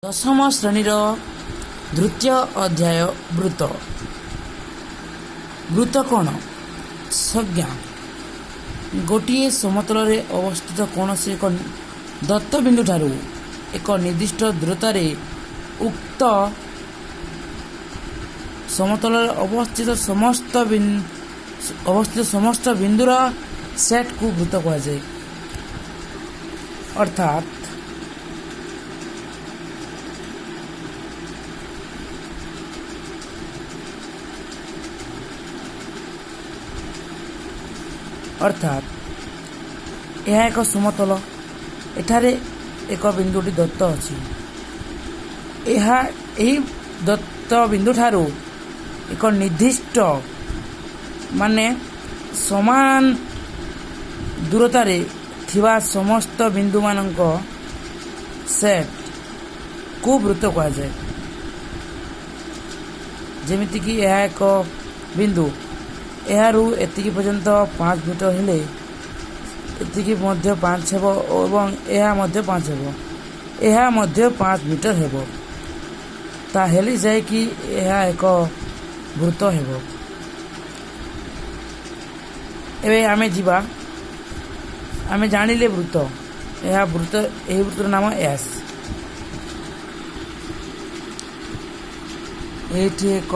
ଦଶମ ଶ୍ରେଣୀର ତୃତୀୟ ଅଧ୍ୟାୟ ବୃତ୍ତ। ବୃତ୍ତ କ'ଣ? ସଂଜ୍ଞା। ଗୋଟିଏ ସମତଳରେ ଅବସ୍ଥିତ କୌଣସି ଏକ ଦତ୍ତବିନ୍ଦୁଠାରୁ ଏକ ନିର୍ଦ୍ଦିଷ୍ଟ ଦୂରତାରେ ଉକ୍ତ ସମତଳରେ ଅବସ୍ଥିତ ସମସ୍ତ ବିନ୍ଦୁର ସେଟ୍କୁ ବୃତ୍ତ କୁହାଯାଏ। ଅର୍ଥାତ୍ ଏହା ଏକ ସମତଳ। ଏଠାରେ ଏକ ବିନ୍ଦୁଟି ଦତ୍ତ ଅଛି। ଏହି ଦତ୍ତ ବିନ୍ଦୁଠାରୁ ଏକ ନିର୍ଦ୍ଦିଷ୍ଟ ସମାନ ଦୂରତାରେ ଥିବା ସମସ୍ତ ବିନ୍ଦୁମାନଙ୍କ ସେଟ୍କୁ ବୃତ୍ତ କୁହାଯାଏ। ଯେମିତିକି ଏହା ଏକ ବିନ୍ଦୁ, ଏହାରୁ ଏତିକି ପର୍ଯ୍ୟନ୍ତ 5 ମିଟର ହେଲେ ଏତିକି ମଧ୍ୟ 5 ହେବ ଏବଂ ଏହା ମଧ୍ୟ 5 ହେବ, ଏହା ମଧ୍ୟ 5 ମିଟର ହେବ। ତାହେଲେ ଯାଇକି ଏହା ଏକ ବୃତ୍ତ ହେବ। ଏବେ ଆମେ ଜାଣିଲେ ବୃତ୍ତ। ଏହି ବୃତ୍ତର ନାମ ଏସ୍। ଏଇଠି ଏକ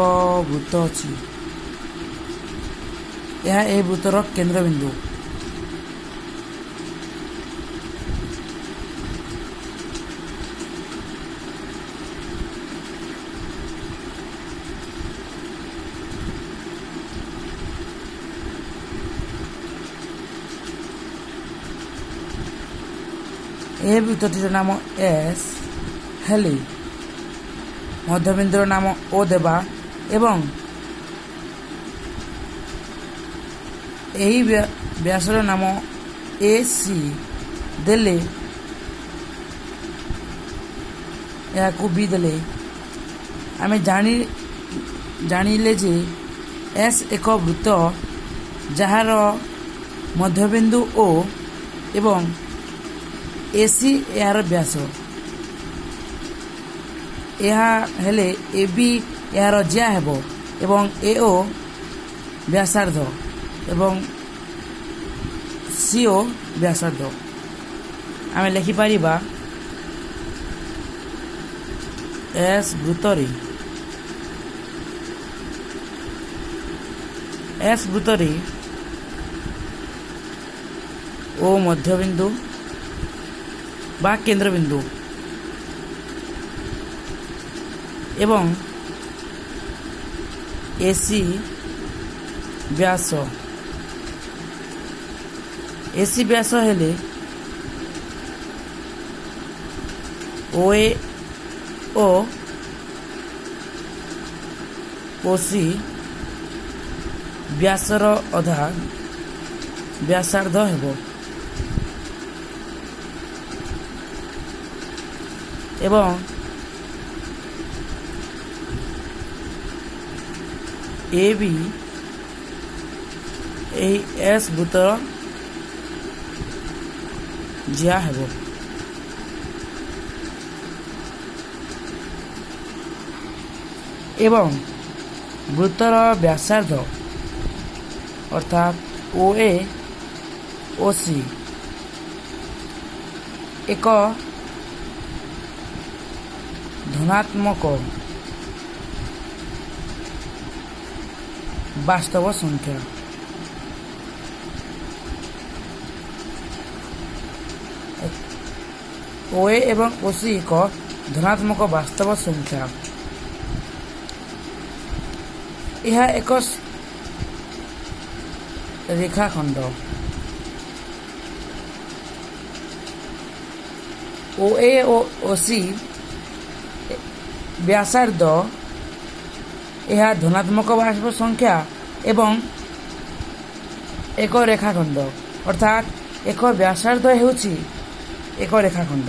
ବୃତ୍ତ ଅଛି। ଏହା ଏହି ବୃତ୍ତର କେନ୍ଦ୍ରବିନ୍ଦୁ। ଏହି ବୃତ୍ତଟିର ନାମ ଏସ୍ ହେଲେ ମଧ୍ୟବିନ୍ଦୁର ନାମ ଓ ଦେବା ଏବଂ ଏହି ବ୍ୟାସର ନାମ ଏ ସି ଦେଲେ, ଏହାକୁ ବି ଦେଲେ ଆମେ ଜାଣିଲେ ଯେ ଏସ୍ ଏକ ବୃତ୍ତ ଯାହାର ମଧ୍ୟବିନ୍ଦୁ ଓ ଏବଂ ଏସି ଏହାର ବ୍ୟାସ। ଏହା ହେଲେ ଏ ବି ଏହାର ଜ୍ୟା ହେବ ଏବଂ ଏ ଓ ବ୍ୟାସାର୍ଦ୍ଧ ଏବଂ ସି ଓ ବ୍ୟାସାର୍ଦ୍ଧ। ଆମେ ଲେଖିପାରିବା ଏସ୍ ବୃତ୍ତରେ ଓ ମଧ୍ୟବିନ୍ଦୁ ବା କେନ୍ଦ୍ରବିନ୍ଦୁ ଏବଂ ଏସି ବ୍ୟାସ ହେଲେ OA ଓ OC ବ୍ୟାସର ଅଧା ବ୍ୟାସାର୍ଦ୍ଧ ହେବ ଏବଂ ଏ ବି ଏହି ଏସ୍ ବୃତ୍ତର ଜ୍ୟା ହେବ। ଏବଂ ବୃତ୍ତର ବ୍ୟାସାର୍ଦ୍ଧ ଅର୍ଥାତ୍ OA OC ଏକ ଧନାତ୍ମକ ବାସ୍ତବ ସଂଖ୍ୟା। OA ଏବଂ OC ଏକ ଧନାତ୍ମକ ବାସ୍ତବ ସଂଖ୍ୟା। ଏହା ଏକ ରେଖାଖଣ୍ଡ। OA ଓ OC ବ୍ୟାସାର୍ଦ୍ଧ ଏହା ଧନାତ୍ମକ ବାସ୍ତବ ସଂଖ୍ୟା ଏବଂ ଏକ ରେଖାଖଣ୍ଡ, ଅର୍ଥାତ୍ ଏକ ବ୍ୟାସାର୍ଦ୍ଧ ହେଉଛି ଏକ ରେଖାଖଣ୍ଡ।